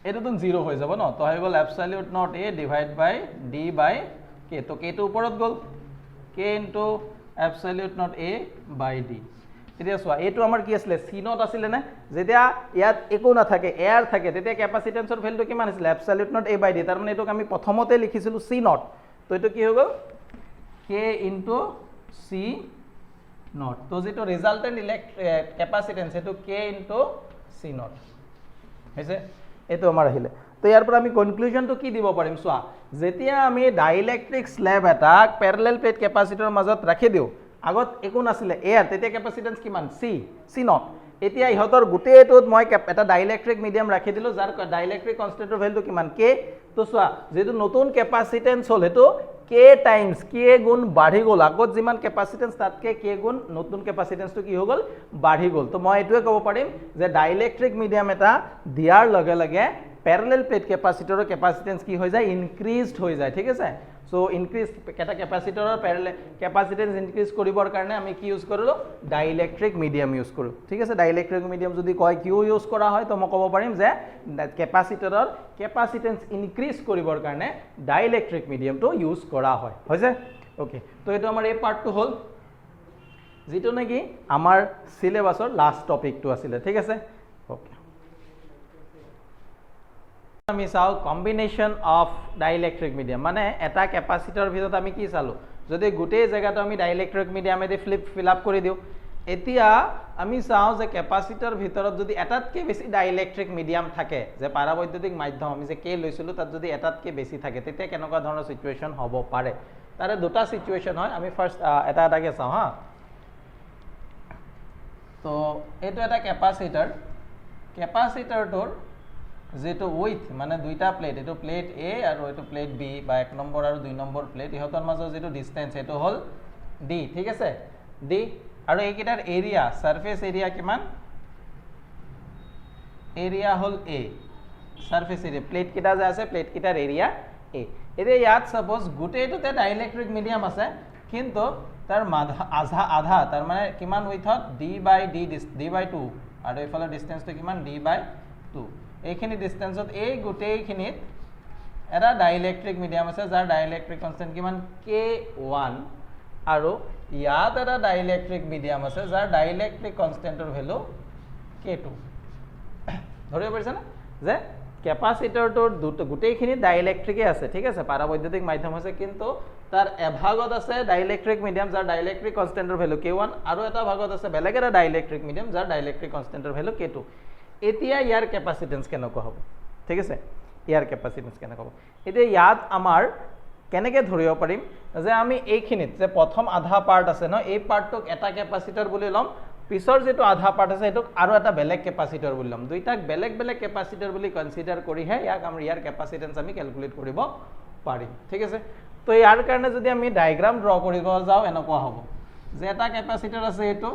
এটা তো 0 হৈ যাব ন তো হৈ গল absolute not A divided by D by K তো K টো ওপৰত গল K into absolute not A by D তেতিয়া সোয়া এটো আমাৰ কি আছিল C not আছিল না যেতিয়া ইয়াত একো না থাকে এয়াৰ থাকে তেতিয়া ক্যাপাসিটেন্সৰ ভ্যালুটো কিমান আছিল absolute not A by D তাৰ মানে এটো আমি প্ৰথমতে লিখিছিলো C not তো এটো কি হৈ গল K into C not তো যেটো ৰিজাল্টেন্ট ক্যাপাসিটেন্স এটো K into C not হৈছে এটো আমাৰ আহিলে তো ইয়াৰ পৰা আমি কনক্লুজনটো কি দিব পাৰিম সোয়া যেতিয়া আমি ডাইলেক্ট্ৰিক স্ল্যাব এটা প্যাৰালেল প্লেট ক্যাপাসিটৰৰ মাজত ৰাখি দিও আগত একো নাছিলে এয়াৰ তেতিয়া ক্যাপাসিটেন্স কিমান C not এতিয়া ইহতৰ গুটেটোত মই এটা ডাইলেক্ট্ৰিক মিডিয়াম ৰাখি দিলো যাৰ ডাইলেক্ট্ৰিক কনস্ট্যান্টৰ ভ্যালুটো কিমান K তো সোয়া যেটো নতুন ক্যাপাসিটেন্স হল হেতু K টাইমস K গুণ বাঢ়ি গল আগত যিমান ক্যাপাসিটেন্স তাতকে K গুণ নতুন ক্যাপাসিটেন্সটো কি হৈ গল বাঢ়ি গল তো মই এটোৱে ক'ব পাৰিম যে ডাইলেক্ট্ৰিক মিডিয়াম এটা দিয়াৰ লগে লগে প্যাৰালাল প্লেট ক্যাপাসিটৰৰ ক্যাপাসিটেন্স কি হৈ যায় ইনক্ৰিজড হৈ যায় ঠিক আছে সো ইনক্ৰিজ এটা ক্যাপাসিটৰৰ প্যাৰালাল ক্যাপাসিটেন্স ইনক্ৰিজ কৰিবৰ কাৰণে আমি কি ইউজ কৰিলো ডাইলেক্ট্ৰিক মিডিয়াম ইউজ কৰো ঠিক আছে ডাইলেক্ট্ৰিক মিডিয়াম যদি কয় কিউ ইউজ কৰা হয় তো মই ক'ব পাৰিম যে ক্যাপাসিটৰৰ ক্যাপাসিটেন্স ইনক্ৰিজ কৰিবৰ কাৰণে ডাইলেক্ট্ৰিক মিডিয়ামটো ইউজ কৰা হয় হৈছে ওকে তো এটো আমাৰ এই পাৰ্টটো হল যেটো নেকি আমাৰ সিলেবাসৰ লাষ্ট টপিকটো আছিল ঠিক আছে ওকে আমি চাও কম্বিনেশন অফ ডাইলেক্ট্রিক মিডিয়াম মানে এটা ক্যাপাসিটৰ ভিতৰত আমি কি চালো যদি গোটেই জায়গাটো আমি ডাইলেক্ট্ৰিক মিডিয়ামেদি ফিল আপ কৰি দিও এতিয়া আমি চাও যে ক্যাপাসিটৰ ভিতৰত যদি এটাতকে বেছি ডাইলেক্ট্ৰিক মিডিয়াম থাকে যে পাৰাবৈদ্যুতিক মাধ্যম আমি যে কে লৈছিলো তাত যদি এটাতকে বেছি থাকে তেতিয়া কেনেকুৱা ধৰণৰ সিচুৱেচন হ'ব পাৰে তাৰে দুটা সিচুৱেচন হয় আমি ফাৰ্স্ট এটা এটাকে চাও হা তো এটো এটা ক্যাপাসিটৰটোৰ যেটো উইথ মানে দুইটা প্লেট এটো প্লেট A আৰু এটো প্লেট B বা 1 নম্বৰ আৰু 2 নম্বৰ প্লেট ইহতৰ মাজৰ যেটো ডিসটেন্স এটো হল D ঠিক আছে D আৰু এইকেটাৰ এৰিয়া সাৰফেস এৰিয়া কিমান area hall A surface area plate কিটা যে আছে প্লেট কিটাৰ এৰিয়া A এতিয়া ইয়াত সাপোজ গুটেটোতে ডাইলেক্ট্ৰিক মিডিয়াম আছে কিন্তু তাৰ আধা তাৰ মানে কিমান উইথত D/2 আৰু এফালৰ ডিসটেন্সটো কিমান D/2 এইখিনি ডিসটেন্সত এই গুটেইখিনিত এটা ডাইলেক্ট্ৰিক মিডিয়াম আছে যাৰ ডাইলেক্ট্ৰিক কনস্ট্যান্ট কিমান K1 আৰু ইয়াত এটা ডাইলেক্ট্ৰিক মিডিয়াম আছে যাৰ ডাইলেক্ট্ৰিক কনস্ট্যান্টৰ ভ্যালু K2 ধৰিব পাৰিছা না যে ক্যাপাসিটৰটোৰ গুটেইখিনি ডাইলেক্ট্ৰিকে আছে ঠিক আছে পাৰাবৈদ্যুতিক মাধ্যম আছে কিন্তু তাৰ এভাগত আছে ডাইলেক্ট্ৰিক মিডিয়াম যাৰ ডাইলেক্ট্ৰিক কনস্ট্যান্টৰ ভ্যালু K1 আৰু এটা ভাগত আছে বেলেগ এটা ডাইলেক্ট্ৰিক মিডিয়াম যাৰ ডাইলেক্ট্ৰিক কনস্ট্যান্টৰ ভ্যালু K2 এতিয়া ইয়াৰ ক্যাপাসিটেন্স কেনেকুৱা হ'ব ঠিক আছে ইয়াৰ ক্যাপাসিটেন্স কেনেকুৱা হ'ব এতিয়া ইয়াত আমাৰ কেনেকে ধৰিব পাৰিম যে আমি এইখিনিত যে প্ৰথম আধা পাৰ্ট আছে ন এই পাৰ্টটোক এটা ক্যাপাসিটৰ বুলি লম পিছৰ যেটো আধা পাৰ্ট আছে এটোক আৰু এটা বেলেগ ক্যাপাসিটৰ বুলি লম দুইটাক বেলেগ বেলেগ ক্যাপাসিটৰ বুলি কনসিডাৰ কৰিহে ইয়াক আমি ইয়াৰ ক্যাপাসিটেন্স আমি ক্যালকুলেট কৰিব পাৰিম ঠিক আছে তো ইয়াৰ কাৰণে যদি আমি ডায়াগ্ৰাম ড্ৰ কৰিব যাও এনেকুৱা হ'ব যে এটা ক্যাপাসিটৰ আছে এটো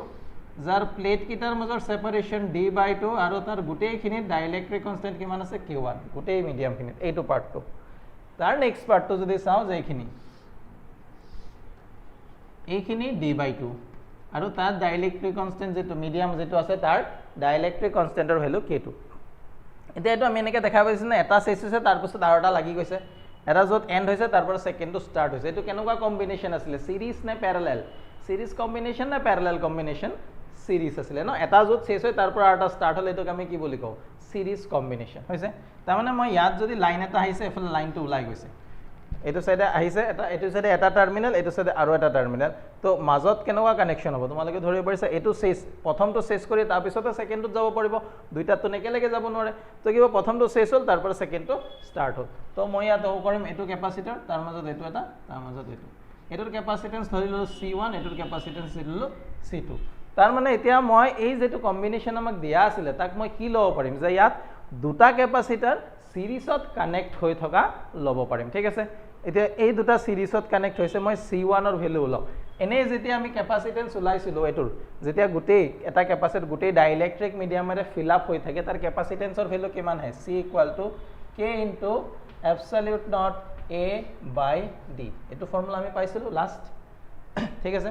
যাৰ প্লেট কিটাৰ মাজৰ সেপাৰেশন D/2 আৰু তাৰ গুটেইখিনি ডাইলেক্ট্ৰিক কনস্ট্যান্ট কিমান আছে Q1 গুটেই মিডিয়াম খিনি এইটো পাৰ্টটো তাৰ নেক্সট পাৰ্টটো যদি চাও যে এইখিনি D/2 আৰু তাৰ ডাইলেক্ট্ৰিক কনস্ট্যান্ট যেটো মিডিয়াম যেটো আছে তাৰ ডাইলেক্ট্ৰিক কনস্ট্যান্টৰ ভ্যালু K2 এতিয়া এটো আমি এনেকে দেখা পাইছো না এটা শেষ হৈছে তাৰ পিছত আৰু এটা লাগি গৈছে এটা যত এন্ড হৈছে তাৰ পৰা সেকেন্ডটো স্টাৰ্ট হৈছে এটো কেনেকুৱা কম্বিনেশন আছিল সিৰিজ নে প্যাৰালেল সিৰিজ কম্বিনেশন না প্যাৰালেল কম্বিনেশন সিৰিজ আছিল ন এটা যত শেষ হয় তাৰ পৰা এটা স্টাৰ্ট হলে এটোক আমি কি বুলি কও সিৰিজ কম্বিনেশন হৈছে তাৰ মানে মই ইয়াত যদি লাইন এটা আহিছে এফালে লাইনটো ওলাই গৈছে এইটো সাইডে আহিছে এটা এইটো সাইডে এটা টার্মিনাল এইটো সাইডে আৰু এটা টাৰ্মিনাল তো মাজত কেনেকুৱা কানেকশন হ'ব তোমালোকে ধৰিব পাৰিছা এইটো শেষ প্ৰথমটো শেষ কৰি তাৰ পিছতে সেকেন্ডত যাব পাৰিব দুইটাটো নেকেলেগে যাব নোৱাৰে তো কিবা প্ৰথমটো শেষ হ'ল তাৰ পৰা সেকেন্ডটো স্টাৰ্ট হ'ল তো মই ইয়াত হ'ব কৰিম এইটো কেপাসিটৰ তাৰ মাজত এইটো এটা তাৰ মাজত এইটো এটোৰ কেপাসিটেন্স ধৰি ললো C1 এটোৰ কেপাসিটেন্স ধৰি ললো C2 তাৰ মানে এতিয়া মই এই যেটো কম্বিনেশন আমাক দিয়া আছিল তাক মই কি লব পাৰিম যে ইয়াত দুটা কেপাসিটাৰ সিৰিজত কানেক্ট হৈ থকা লব পাৰিম ঠিক আছে এতিয়া এই দুটা সিৰিজত কানেক্ট হৈছে মই C1 ৰ ভ্যালু লম এনে যেতিয়া আমি কেপাসিটেন্স উলাইছিলো এটোৰ যেতিয়া গুটেই এটা কেপাসিটৰ গুটেই ডাইইলেক্ট্ৰিক মিডিয়ামৰে ফিল আপ হৈ থাকে তাৰ কেপাসিটেন্সৰ ভ্যালু কিমান হয় C = K * absolute not A by D এটো ফর্মুলা আমি পাইছিলো লাস্ট ঠিক আছে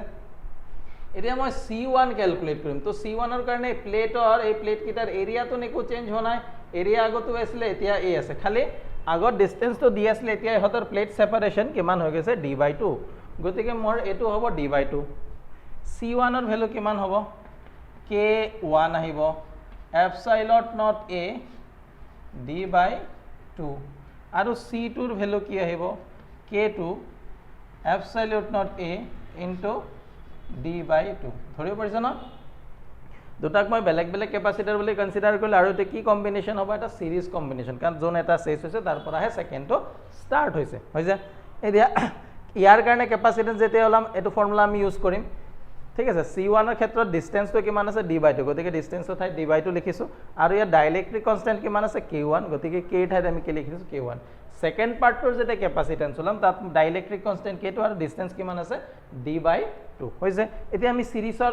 এতিয়া মই C1 ক্যালকুলেট কৰিম তো C1 ৰ কাৰণে প্লেটৰ এই প্লেট কিটাৰ এৰিয়াটো নেকো চেঞ্জ হোনাই এৰিয়া আগতো আছিল এতিয়া এ আছে খালি আগৰ ডিসটেন্সটো দি আছিল এতিয়া হতৰ প্লেট সেপাৰেশন কিমান হৈ গৈছে D/2 গতিকে মোৰ এটো হ'ব D/2 C1 ৰ ভ্যালু কিমান হ'ব K1 আহিব epsilon not A D/2 আৰু C2 ৰ ভ্যালু কি আহিব K2 epsilon not A into D/2 ধৰিব পাৰিছা না দুটাক মই বেলেগ বেলেগ কেপাসিটৰ বুলি কনসিডাৰ কৰিলে আৰু এটা কি কম্বিনেশন হ'ব এটা সিৰিজ কম্বিনেশন কাৰণ যোন এটা শেষ হৈছে তাৰ পৰা হে সেকেন্ডটো স্টাৰ্ট হৈছে হৈছে এতিয়া ইয়াৰ কাৰণে কেপাসিটেন্স যেতে হলাম এটো ফৰ্মুলা আমি ইউজ কৰিম ঠিক আছে C1 ৰ ক্ষেত্ৰত ডিসটেন্সটো কিমান আছে D/2 গতিকে ডিসটেন্সটো ঠাই D/2 লিখিছো আৰু ইয়াৰ ডাইইলেক্ট্ৰিক কনস্ট্যান্ট কিমান আছে K1 গতিকে K ঠাইত আমি কি লিখিছো K1 সেকেন্ড পাৰ্টৰ যেতে কেপাসিটেন্স হলাম তাত ডাইইলেক্ট্ৰিক কনস্ট্যান্ট K2 আৰু ডিসটেন্স কিমান আছে D/2 হৈছে এতিয়া আমি সিৰিজৰ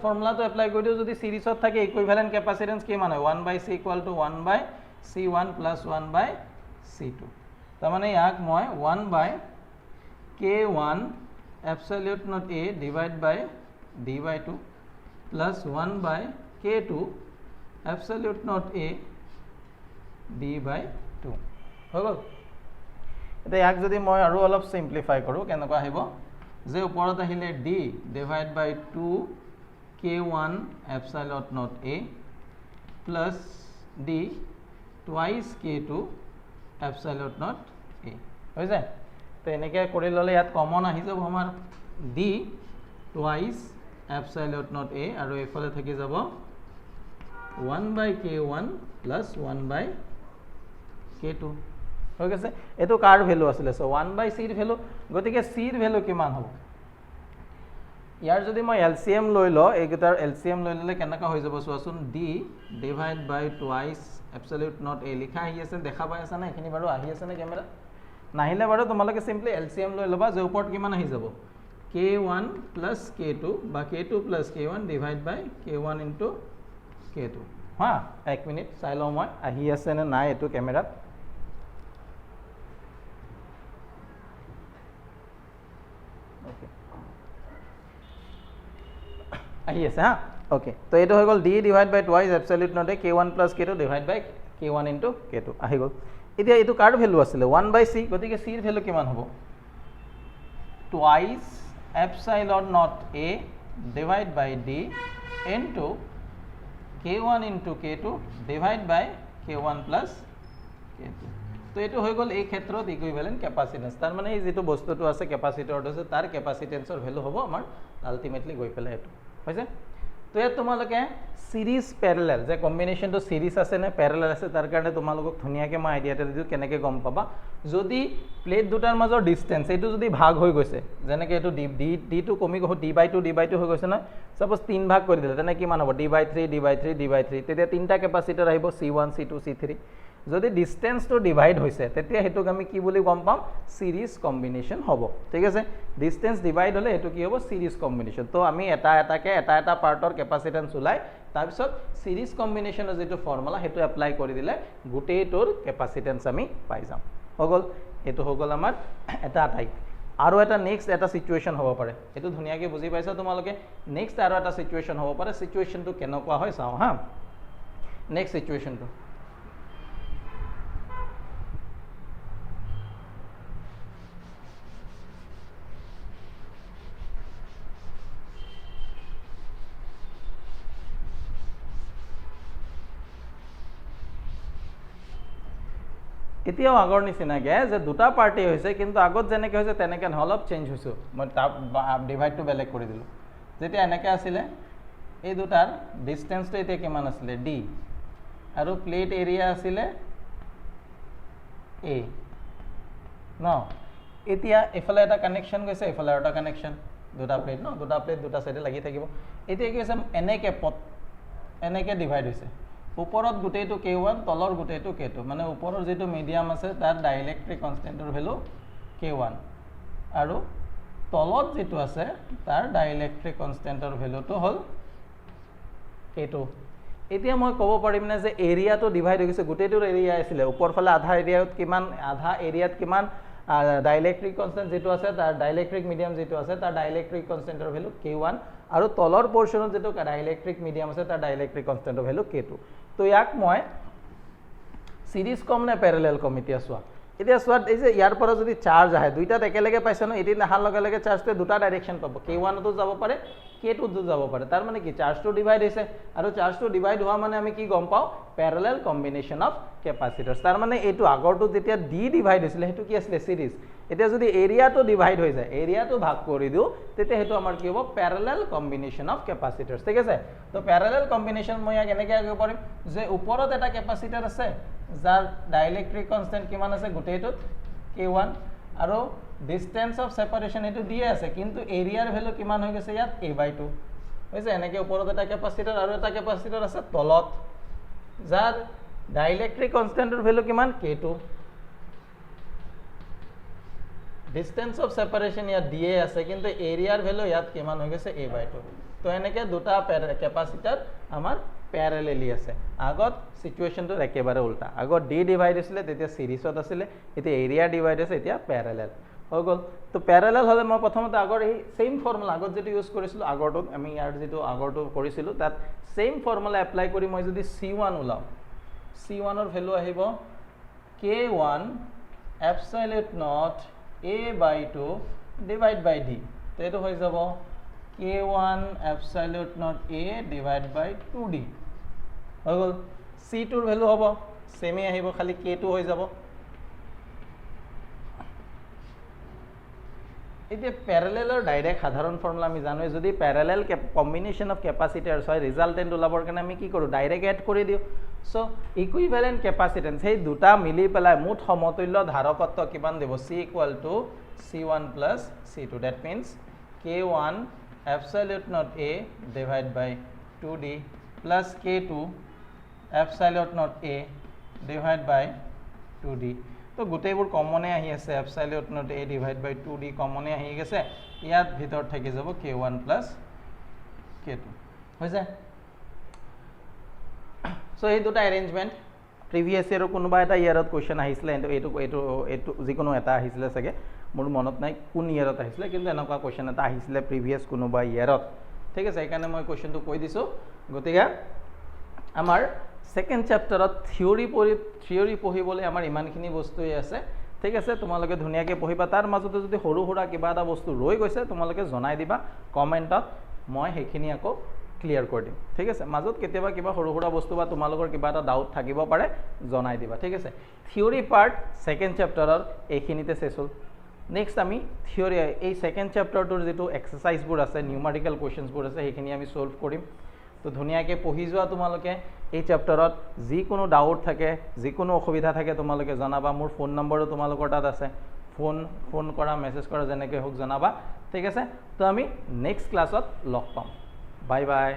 ফৰ্মুলাটো এপ্লাই কৰি দিও যদি সিরিজত থাকে ইকুইভ্যালেন্ট কেপাসিটেন্স কিমান হয় 1/C = 1/C1 + 1/C2 তাৰ মানে ইয়াক মই 1/K1 absolute not A divided by D/2 plus 1/K2 absolute not A D/2 হৈ গল এটা ইয়াক যদি মই আৰু অলপ সিম্পলিফাই কৰো কেনেকুৱা আহিব যে ওপৰত আহিলে D divided by 2 K1 epsilon not A plus D twice K2 epsilon not A হৈ যায় তো এনেকৈ কৰি ললে ইয়াত কমন আহি যাব আমাৰ D twice epsilon not A আৰু এফালে থাকি যাব 1/K1 plus 1/K2 হৈ গৈছে এটো কাৰ ভ্যালু আছিল সো 1/C ৰ ভ্যালু গতিকে C ৰ ভ্যালু কিমান হ'ব ইয়াৰ যদি মই LCM লৈ ল এইগিটাৰ LCM লৈ ললে কেনেকা হৈ যাব চোৱাচোন D divided by twice absolute not A লিখা আহি আছে দেখা পাই আছা না এখিনি বাৰু আহি আছে না ক্যামেৰা নাহিলে বাৰু তোমালোকে সিম্পলি LCM লৈ লবা যে ওপৰত কিমান আহি যাব K1 plus K2 বা K2 plus K1 divided by K1 into K2 হা এক মিনিট চাই লও মই আহি আছে না নাই এটো ক্যামেৰাত আহি আছে হা ওকে তো এটো হৈ গল D divided by twice absolute not A K1 plus K2 divided by K1 into K2 আহি গল এতিয়া এটো কাৰ ভ্যালু আছিল 1/C গতিকে C ৰ ভ্যালু কিমান হ'ব twice epsilon not A divided by D into K1 into K2 divided by K1 plus K2 তো এটো হৈ গল এই ক্ষেত্ৰত ইকুইভ্যালেন্ট ক্যাপাসিটেন্স তাৰ মানে এই যেটো বস্তুটো আছে ক্যাপাসিটৰটো আছে তাৰ ক্যাপাসিটেন্সৰ ভ্যালু হ'ব আমাৰ আলটিমেটলি গৈ পেলাই এটো হৈছে তো ইয়াত তোমালোকে সিৰিজ প্যাৰালাল যে কম্বিনেশনটো সিৰিজ আছে না প্যাৰালাল আছে তাৰ কাৰণে তোমালোকক ধুনিয়াকে মই আইডিয়াটা দিও কেনেকে গম পাবা যদি প্লেট দুটাৰ মাজৰ ডিসটেন্স এটো যদি ভাগ হৈ গৈছে যেনেকে এটো D টো কমি গৈ D/2 হৈ গৈছে না সাপোজ 3 ভাগ কৰি দিলে তেনে কিমান হ'ব D/3 তেতিয়া তিনটা ক্যাপাসিটৰ আহিব C1 C2 C3 যদি ডিসটেন্সটো ডিভাইড হৈছে তেতিয়া হেতুক আমি কি বুলি গম পাম সিরিজ কম্বিনেশন হ'ব ঠিক আছে ডিসটেন্স ডিভাইড হলে হেতু কি হ'ব সিরিজ কম্বিনেশন তো আমি এটা পাৰ্টৰ কেপাসিটেন্স উলাই তাৰ পিছত সিৰিজ কম্বিনেশনৰ যেটো ফৰ্মুলা হেতু এপ্লাই কৰি দিলে গুটেইটোৰ কেপাসিটেন্স আমি পাই যাম হগল এটো হগল আমাৰ এটা টাইপ আৰু এটা নেক্সট এটা সিচুৱেচন হ'ব পাৰে এটো ধুনিয়াকে বুজি পাইছা তোমালোকে নেক্সট আৰু এটা সিচুৱেচন হ'ব পাৰে সিচুৱেচনটো কেনেকুৱা হয় চাও হা নেক্সট সিচুৱেচনটো এতিয়াও আগৰ নিচিনাকৈ যে দুটা পাৰ্টি হৈছে কিন্তু আগত যেনেকৈ হৈছে তেনেকৈ নহয় অলপ চেঞ্জ হৈছোঁ মই তাৰ ডিভাইডটো বেলেগ কৰি দিলোঁ যেতিয়া এনেকৈ আছিলে এই দুটাৰ ডিষ্টেঞ্চটো এতিয়া কিমান আছিলে ডি আৰু প্লেট এৰিয়া আছিলে এ ন এতিয়া এফালে এটা কানেকশ্যন গৈছে এফালে এটা কানেকশ্যন দুটা প্লেট ন দুটা প্লেট দুটা চাইডে লাগি থাকিব এতিয়া কি হৈছে এনেকৈ ডিভাইড হৈছে ওপৰত গোটেইটো K1 তলৰ গোটেইটো K2 মানে ওপৰৰ যেটো মিডিয়াম আছে তাৰ ডাইলেক্ট্ৰিক কনষ্টেন্টৰ ভ্যালু K1 আৰু তলত যেটো আছে তাৰ ডাইলেক্ট্ৰিক কনষ্টেন্টৰ ভ্যালুটো হল K2 এতিয়া মই ক'ব পাৰিম না যে এৰিয়াটো ডিভাইড হৈ গৈছে গোটেইটোৰ এৰিয়া আছিল ওপৰ ফালে আধা এৰিয়াত কিমান ডাইলেক্ট্ৰিক কনষ্টেন্ট যেটো আছে তাৰ ডাইলেক্ট্ৰিক মিডিয়াম যেটো আছে তাৰ ডাইলেক্ট্ৰিক কনষ্টেন্টৰ ভ্যালু K1 আৰু তলৰ পোৰশনত যেটো ডাইলেক্ট্ৰিক মিডিয়াম আছে তাৰ ডাইলেক্ট্ৰিক কনষ্টেন্টৰ ভ্যালু K2 তো ইয়াক মই সিৰিজ কম না প্যাৰালাল কম এতিয়া সোৱা এই যে ইয়াৰ পৰা যদি চাৰ্জ আহে দুইটাত একেলগে পাইছে ন এটি নাহাৰ লগে লগে চাৰ্জটো দুটা ডাইৰেকশন পাব K1 তো যাব পাৰে K2 তো যাব পাৰে তাৰ মানে কি চাৰ্জটো ডিভাইড হৈছে আৰু চাৰ্জটো ডিভাইড হোৱা মানে আমি কি গম পাও প্যাৰালাল কম্বিনেশন অফ ক্যাপাসিটৰস তাৰ মানে এইটো আগৰটো যেতিয়া ডি ডিভাইড হৈছিল হেতু কি আছিল সিৰিজ এতিয়া যদি এৰিয়াটো ডিভাইড হৈ যায় এৰিয়াটো ভাগ কৰি দিও তেতিয়া হেতু আমাৰ কি হ'ব প্যাৰালাল কম্বিনেশন অফ ক্যাপাসিটৰস ঠিক আছে তো প্যাৰালাল কম্বিনেশন মই ইয়াক এনেকৈ আগে পাৰিম যে ওপৰত এটা ক্যাপাসিটৰ আছে যাৰ ডাইলেক্ট্ৰিক কনষ্টেন্ট কিমান আছে গোটেইটোত K1 আৰু ডিসটেন্স অফ সেপাৰেশন এটো দিয়ে আছে কিন্তু এৰিয়াৰ ভ্যালু কিমান হৈ গৈছে ইয়াত A/2 হৈছে এনেকৈ ওপৰত এটা ক্যাপাসিটৰ আৰু এটা ক্যাপাসিটৰ আছে তলত যাৰ ডাইলেক্ট্ৰিক কনষ্টেন্টৰ ভ্যালু কিমান K2 ডিসটেন্স অফ সেপারেশন ইয়াত দিয়ে আছে কিন্তু এরিয়ার ভ্যালু ইয়াত কিমান হৈ গৈছে A/2 তো এনেকৈ দুটা ক্যাপাসিটৰ আমাৰ প্যাৰালালি আছে আগত সিচুৱেশনটো একেবাৰে উল্টা আগত ডি ডিভাইড হৈছিল তেতিয়া সিৰিজত আছিল এতিয়া এৰিয়া ডিভাইড হৈছে এতিয়া প্যাৰালাল হৈ গল তো প্যাৰালাল হলে মই প্ৰথমতে আগৰ এই সেম ফৰ্মুলা আগত যেটো ইউজ কৰিছিল আগৰটো আমি ইয়াৰ যেটো আগৰটো কৰিছিল তাত সেম ফৰ্মুলা এপ্লাই কৰি মই যদি C1 উলাও C1 ৰ ভ্যালু আহিব K1 epsilon naught A/2 divide by D তো এটো হৈ যাব K1 epsilon naught A divide by 2D হৈ গল C2 ৰ ভ্যালু হ'ব সেমে আহিব খালি K2 হৈ যাব এতিয়া প্যাৰালালৰ ডাইৰেক্ট সাধাৰণ ফৰ্মুলা আমি জানো যদি প্যাৰালাল কম্বিনেশন অফ ক্যাপাসিটৰস হয় ৰিজাল্টেন্ট ওলাবৰ কাৰণে আমি কি কৰো ডাইৰেক্ট এড কৰি দিও সো ইকুইভ্যালেন্ট ক্যাপাসিটেন্স সেই দুটা মিলি পেলাই মুঠ সমতুল্য ধাৰকত্ব কিমান দেব C = C1 + C2 that means K1 epsilon naught A divide by 2D plus K2 epsilon naught A divide by 2D তো গোটেইবোৰ কমনে আহি আছে epsilon naught A divide by 2D কমনে আহি গৈছে ইয়াত ভিতৰত থাকি যাব K1 plus K2 হৈছে সো এই দুটা অ্যাৰেঞ্জমেন্ট প্ৰিভিয়াস ইয়াৰৰ কোনোবা এটা ইয়াৰত কোৱেশ্চন আহিছিল এটো যিকোনো এটা আহিছিল সকে মোৰ মনত নাই কোন ইয়াৰত আহিছিল কিন্তু এনেকুৱা কোৱেশ্চন এটা আহিছিল প্ৰিভিয়াস কোনোবা ইয়াৰত ঠিক আছে এইকাৰণে মই কোৱেশ্চনটো কৈ দিছো গতিকে আমাৰ সেকেন্ড চ্যাপ্টাৰত থিওৰি পঢ়িবলৈ আমাৰ ইমানখিনি বস্তুই আছে ঠিক আছে তোমালোকে ধুনিয়াকৈ পঢ়িবা তাৰ মাজতে যদি সৰু সৰু কিবা এটা বস্তু ৰৈ গৈছে তোমালোকে জনাই দিবা কমেন্টত মই হেখিনি আকৌ ক্লিয়াৰ কৰি দিম ঠিক আছে মাজত কেতিয়াবা কিবা সৰু সৰু বস্তু বা তোমালোকৰ কিবা এটা ডাউট থাকিব পাৰে জনাই দিবা ঠিক আছে থিওৰি পাৰ্ট সেকেন্ড চ্যাপ্টাৰৰ এইখিনিতে শেষ হ'ল নেক্সট আমি থিওৰি এই সেকেন্ড চ্যাপ্টাৰটোৰ যেটো এক্সাৰসাইজবোৰ আছে নিউমেৰিকেল কোৱেশ্চনবোৰ আছে সেইখিনি আমি সলভ কৰিম তো ধুনিয়াকৈ পঢ়ি যোৱা তোমালোকে এই চ্যাপ্টাৰত যিকোনো ডাউট থাকে যিকোনো অসুবিধা থাকে তোমালোকে জনাবা মোৰ ফোন নম্বৰো তোমালোকৰ তাত আছে ফোন কৰা মেসেজ কৰা যেনেকৈ হোক জনাবা ঠিক আছে তো আমি নেক্সট ক্লাছত লগ পাম বাই বাই